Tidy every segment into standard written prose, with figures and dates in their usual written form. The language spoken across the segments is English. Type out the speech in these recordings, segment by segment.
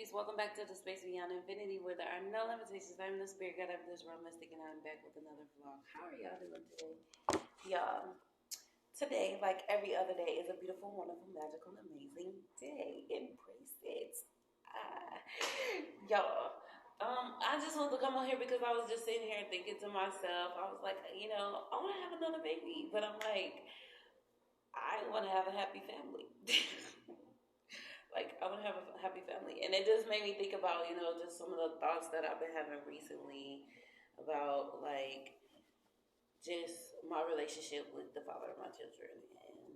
peace. Welcome back to the space beyond infinity where there are no limitations. I'm the spirit god of this realm, mystic, and I'm back with another vlog. How are y'all doing today? Y'all, today, like every other day, is a beautiful, wonderful, magical, amazing day. Embrace it. Ah, y'all, I just wanted to come on here because I was just sitting here thinking to myself, I was like, I want to have another baby, but I'm like, I want to have a happy family. Like, I want to have a happy family. And it just made me think about, just some of the thoughts that I've been having recently about, like, just my relationship with the father of my children. And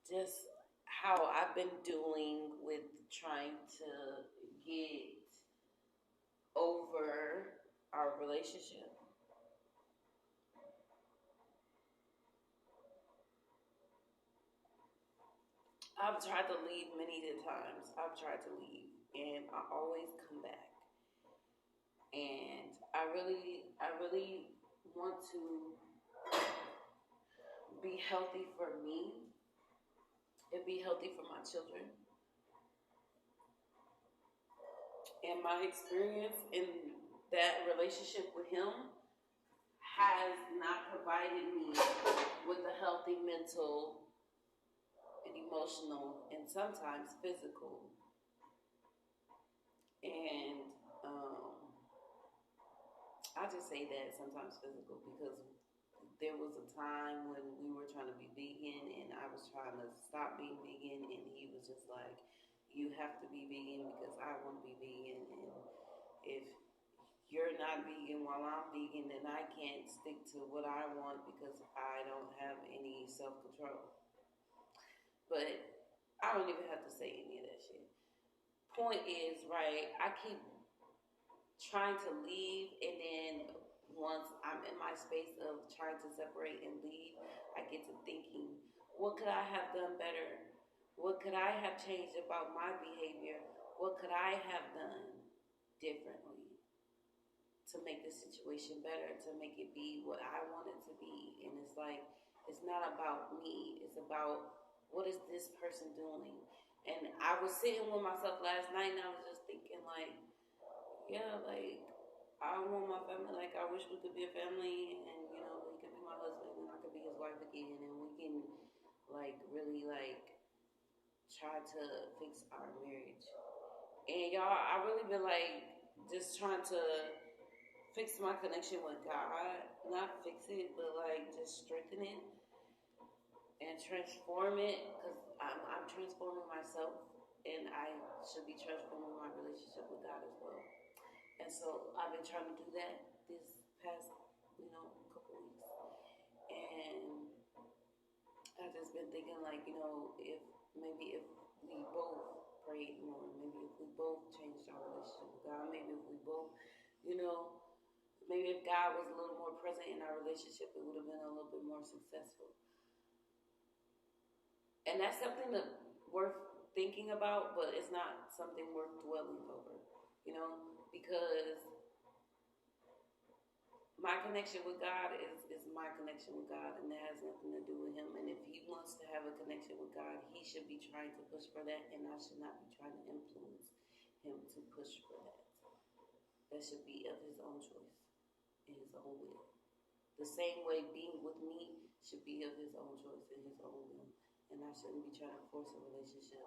just how I've been doing with trying to get over our relationship. I've tried to leave many times. I've tried to leave, and I always come back. And I really want to be healthy for me and be healthy for my children. And my experience in that relationship with him has not provided me with a healthy mental and emotional and sometimes physical. And I just say that sometimes physical because there was a time when we were trying to be vegan and I was trying to stop being vegan, and he was just like, you have to be vegan because I want to be vegan, and if you're not vegan while I'm vegan, then I can't stick to what I want because I don't have any self-control. But I don't even have to say any of that shit. Point is, right, I keep trying to leave, and then once I'm in my space of trying to separate and leave, I get to thinking, what could I have done better? What could I have changed about my behavior? What could I have done differently to make the situation better, to make it be what I want it to be? And it's like, it's not about me. It's about, what is this person doing? And I was sitting with myself last night, and I was just thinking, like, yeah, like, I want my family, like, I wish we could be a family, and, he could be my husband, and I could be his wife again, and we can, like, really, like, try to fix our marriage. And, y'all, I really been, like, just trying to fix my connection with God. Not fix it, but, like, just strengthen it and transform it, because I'm transforming myself, and I should be transforming my relationship with God as well. And so I've been trying to do that this past, couple weeks. And I've just been thinking, like, if we both prayed more, maybe if we both changed our relationship with God, maybe if we both, maybe if God was a little more present in our relationship, it would have been a little bit more successful. And that's something worth thinking about, but it's not something worth dwelling over, because my connection with God is my connection with God, and that has nothing to do with him. And if he wants to have a connection with God, he should be trying to push for that, and I should not be trying to influence him to push for that. That should be of his own choice and his own will. The same way being with me should be of his own choice and his own will. And I shouldn't be trying to force a relationship.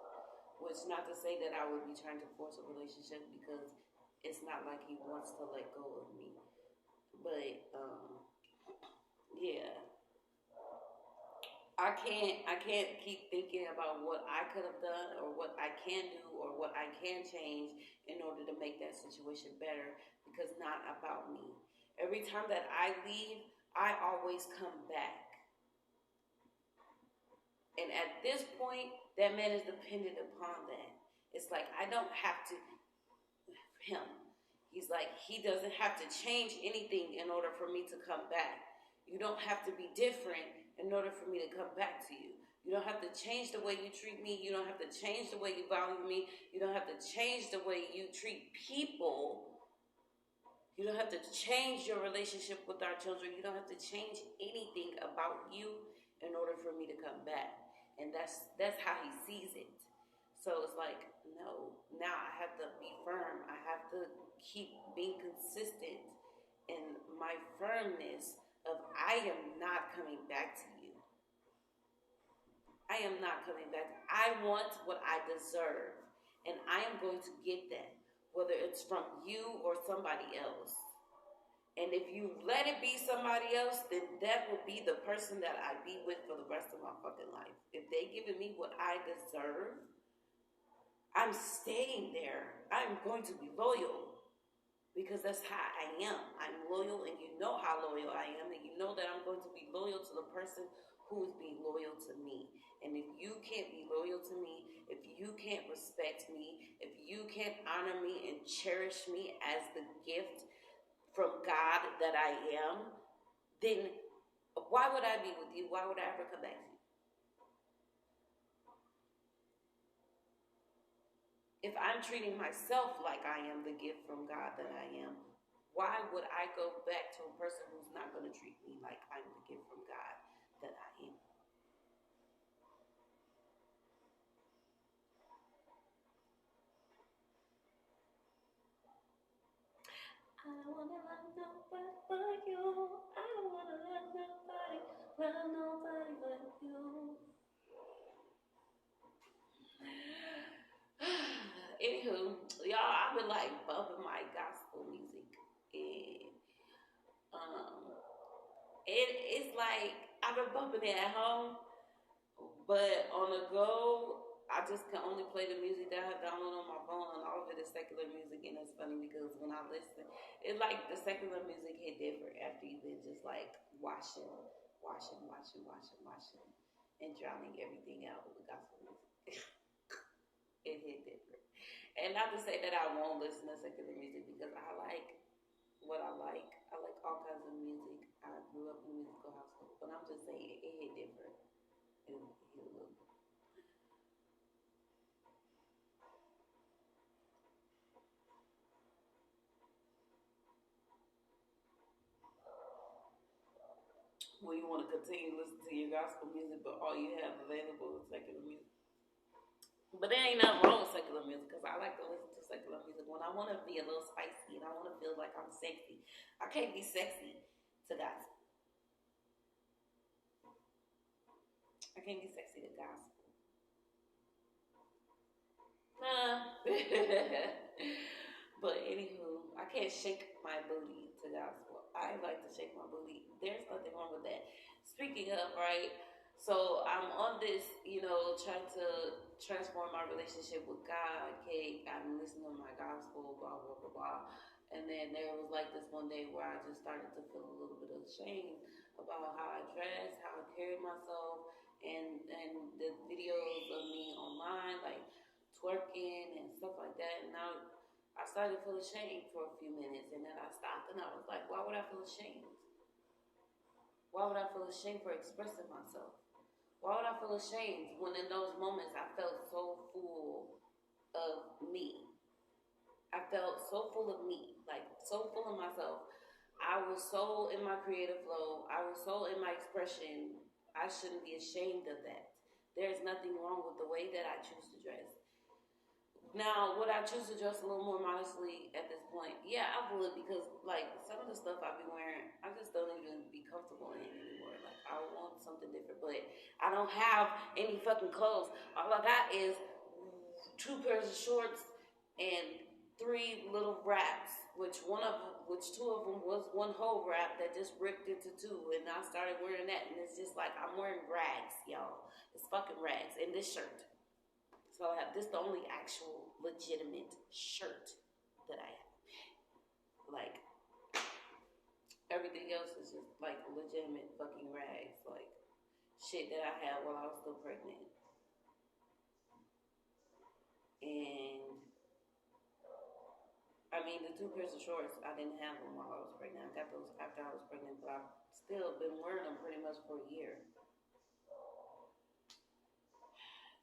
Which, not to say that I would be trying to force a relationship, because it's not like he wants to let go of me. But, yeah. I can't keep thinking about what I could have done or what I can do or what I can change in order to make that situation better, because it's not about me. Every time that I leave, I always come back. And at this point, that man is dependent upon that. It's like, I don't have to, him. He's like, he doesn't have to change anything in order for me to come back. You don't have to be different in order for me to come back to you. You don't have to change the way you treat me. You don't have to change the way you value me. You don't have to change the way you treat people. You don't have to change your relationship with our children. You don't have to change anything about you in order for me to come back. and that's how he sees it. So it's like, no, now I have to be firm. I have to keep being consistent in my firmness of I am not coming back to you. I am not coming back. I want what I deserve, and I am going to get that, whether it's from you or somebody else. And if you let it be somebody else, then that will be the person that I be with for the rest of my fucking life. If they giving me what I deserve, I'm staying there. I'm going to be loyal because that's how I am. I'm loyal, and you know how loyal I am, and you know that I'm going to be loyal to the person who is being loyal to me. And if you can't be loyal to me, if you can't respect me, if you can't honor me and cherish me as the gift from God that I am, then why would I be with you? Why would I ever come back to you? If I'm treating myself like I am the gift from God that I am, why would I go back to a person who's not going to treat me like I'm the gift from God that I am? I don't wanna love nobody but you. I don't wanna love nobody but you. Anywho, y'all, I've been like bumping my gospel music, and um, it's like I've been bumping it at home, but on the go, I just can only play the music that I have downloaded on my phone, and all of it is secular music. And it's funny because when I listen, it's like the secular music hit different after you've been just like washing, and drowning everything out with the gospel music. It hit different. And not to say that I won't listen to secular music because I like what I like. I like all kinds of music. I grew up in a musical household, but I'm just saying it hit different. It hit a little. When you want to continue listening to your gospel music, but all you have available is secular music. But there ain't nothing wrong with secular music because I like to listen to secular music when I want to be a little spicy and I want to feel like I'm sexy. I can't be sexy to gospel. I can't be sexy to gospel. But anywho, I can't shake my booty to gospel. I like to shake my booty. There's nothing wrong with that. Speaking of, right? So I'm on this, trying to transform my relationship with God. Okay, I'm listening to my gospel, blah blah blah blah. And then there was like this one day where I just started to feel a little bit of shame about how I dressed, how I carried myself, and the videos of me online, like twerking and stuff like that. And I started to feel ashamed for a few minutes, and then I stopped and I was like, why would I feel ashamed? Why would I feel ashamed for expressing myself? Why would I feel ashamed when in those moments I felt so full of me? I felt so full of me, like so full of myself. I was so in my creative flow. I was so in my expression. I shouldn't be ashamed of that. There's nothing wrong with the way that I choose to dress. Now, would I choose to dress a little more modestly at this point? Yeah, I would, because like some of the stuff I be wearing, I just don't even be comfortable in anymore. Like I want something different, but I don't have any fucking clothes. All I got is two pairs of shorts and three little wraps, which two of them was one whole wrap that just ripped into two, and I started wearing that, and it's just like I'm wearing rags, y'all. It's fucking rags, and this shirt. So I have this the only actual legitimate shirt that I have. Like everything else is just like legitimate fucking rags, like shit that I had while I was still pregnant. And I mean the two pairs of shorts I didn't have them while I was pregnant. I got those after I was pregnant, but I've still been wearing them pretty much for a year.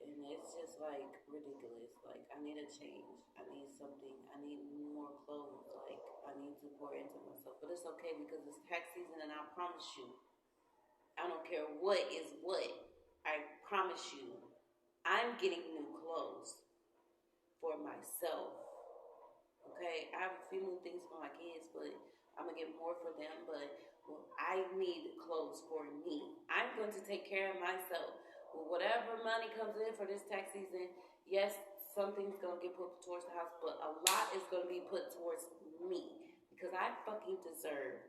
And it's just like ridiculous. Like I need a change. I need something. I need more clothes. Like I need to pour into myself. But it's okay because it's tax season, and I promise you, I don't care what is what. I promise you, I'm getting new clothes for myself. Okay, I have a few new things for my kids, but I'm gonna get more for them. But I need clothes for me. I'm going to take care of myself. Whatever money comes in for this tax season, yes, something's gonna get put towards the house, but a lot is gonna be put towards me because I fucking deserve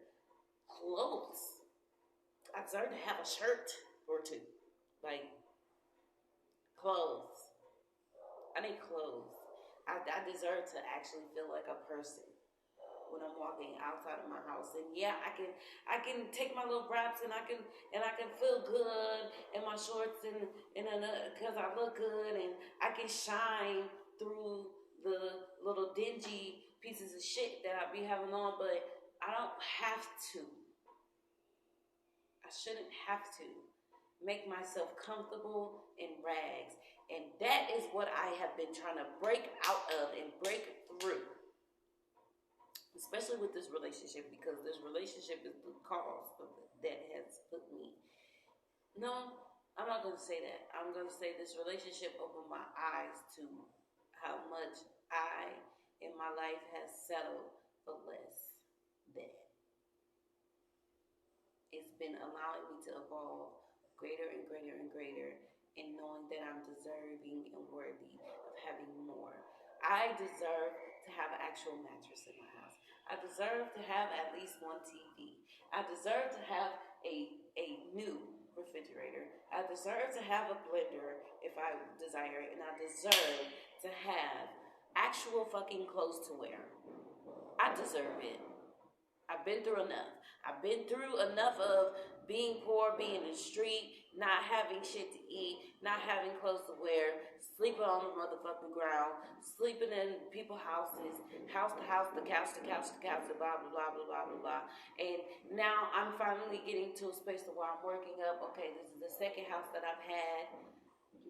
clothes. I deserve to have a shirt or two, like clothes. I need clothes. I deserve to actually feel like a person when I'm walking outside of my house. And yeah, I can take my little wraps and I can feel good in my shorts and because I look good and I can shine through the little dingy pieces of shit that I be having on, but I don't have to. I shouldn't have to make myself comfortable in rags. And that is what I have been trying to break out of and break through. Especially with this relationship, because this relationship is the cause of that has put me. No, I'm not going to say that. I'm going to say this relationship opened my eyes to how much I, in my life, has settled for less than. It's been allowing me to evolve greater and greater and greater, and knowing that I'm deserving and worthy of having more. I deserve to have an actual mattress in my house. I deserve to have at least one TV. I deserve to have a new refrigerator. I deserve to have a blender if I desire it. And I deserve to have actual fucking clothes to wear. I deserve it. I've been through enough. I've been through enough of being poor, being in the street, not having shit to eat, not having clothes to wear, sleeping on the motherfucking ground, sleeping in people's houses, house to house, the couch to couch to couch, blah, blah, blah, blah, blah, blah, blah. And now I'm finally getting to a space where I'm working up. Okay, this is the second house that I've had.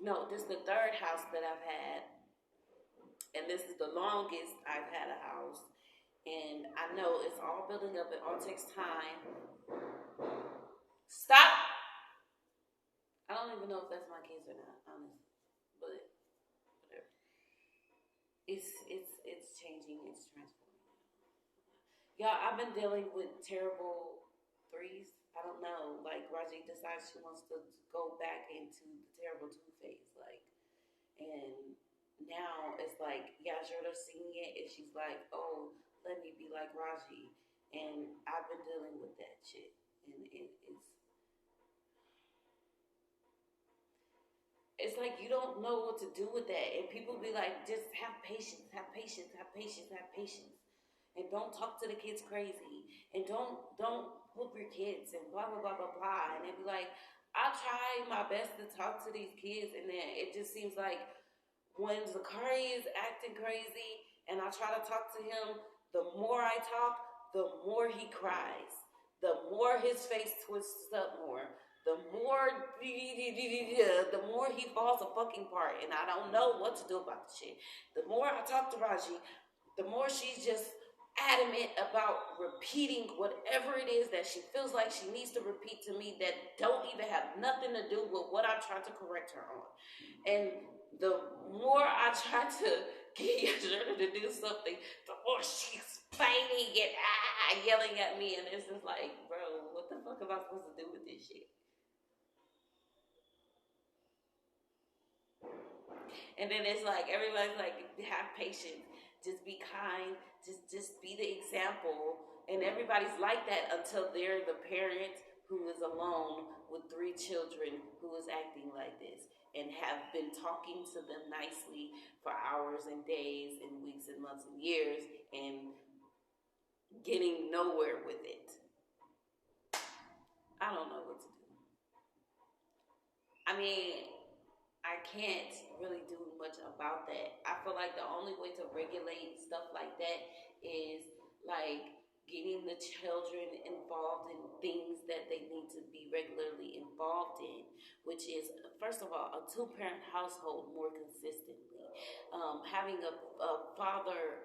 No, this is the third house that I've had. And this is the longest I've had a house. And I know it's all building up. It all takes time. Stop! I don't even know if that's my kids or not, honestly. But whatever. It's changing. It's transforming. Y'all, I've been dealing with terrible threes. I don't know. Like, Raji decides she wants to go back into the terrible two phase. Like, and now it's like Yajurda's seeing it, and she's like, oh, let me be like Raji. And I've been dealing with that shit. And it's like you don't know what to do with that. And people be like, just have patience, have patience, have patience, have patience. And don't talk to the kids crazy. And don't whoop your kids and blah, blah, blah, blah, blah. And they be like, I try my best to talk to these kids, and then it just seems like when Zakari is acting crazy and I try to talk to him, the more I talk, the more he cries. The more his face twists up more. The more he falls a fucking part. And I don't know what to do about the shit. The more I talk to Raji, the more she's just adamant about repeating whatever it is that she feels like she needs to repeat to me that don't even have nothing to do with what I tried to correct her on. And the more I try to get Yashirda to do something, the more she's fighting and yelling at me. And it's just like, bro, what the fuck am I supposed to do with this shit? And then it's like, everybody's like, have patience. Just be kind. Just be the example. And everybody's like that until they're the parent who is alone with 3 children who is acting like this and have been talking to them nicely for hours and days and weeks and months and years and getting nowhere with it. I don't know what to do. I mean, I can't really do much about that. I feel like the only way to regulate stuff like that is like getting the children involved in things that they need to be regularly involved in, which is, first of all, a 2-parent household more consistently, having a father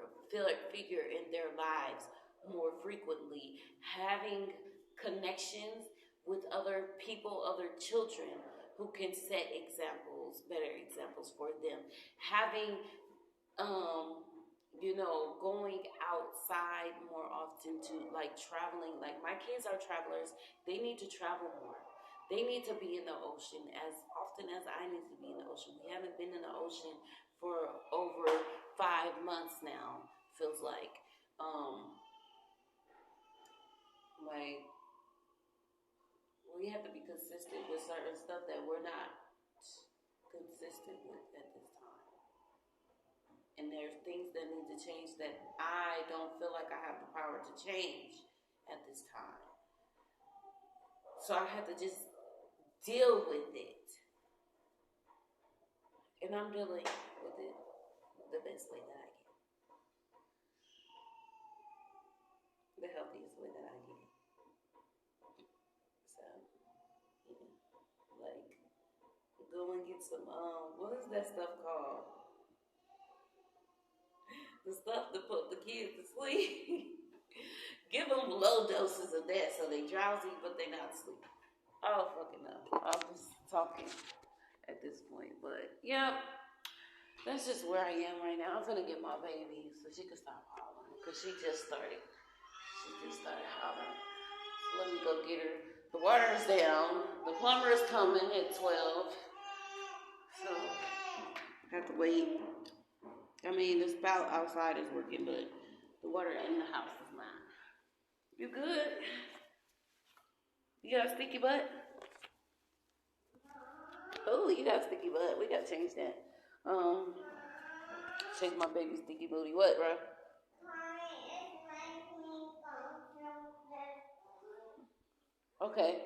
figure in their lives more frequently, having connections with other people, other children who can set examples, better examples for them. Having, going outside more often to like traveling. Like my kids are travelers. They need to travel more. They need to be in the ocean as often as I need to be in the ocean. We haven't been in the ocean for over 5 months now, feels like. Like we have to be consistent with certain stuff that we're not consistent with at this time. And there's things that need to change that I don't feel like I have the power to change at this time. So I have to just deal with it. And I'm dealing with it the best way that I can. The healthiest way that I can. So, yeah. Like, go and get some, what is that stuff called? The stuff to put the kids to sleep. Give them low doses of that so they drowsy, but they not asleep. I don't fucking know. I'm just talking at this point. But, yeah, that's just where I am right now. I'm gonna get my baby so she can stop hollering. Because she just started hollering. So let me go get her. The water is down. The plumber is coming at 12. So, I have to wait. I mean, the spout outside is working, but the water in the house is mine. You good? You got a sticky butt? Oh, you got a sticky butt. We gotta change that. Change my baby's sticky booty. What, bro? Okay.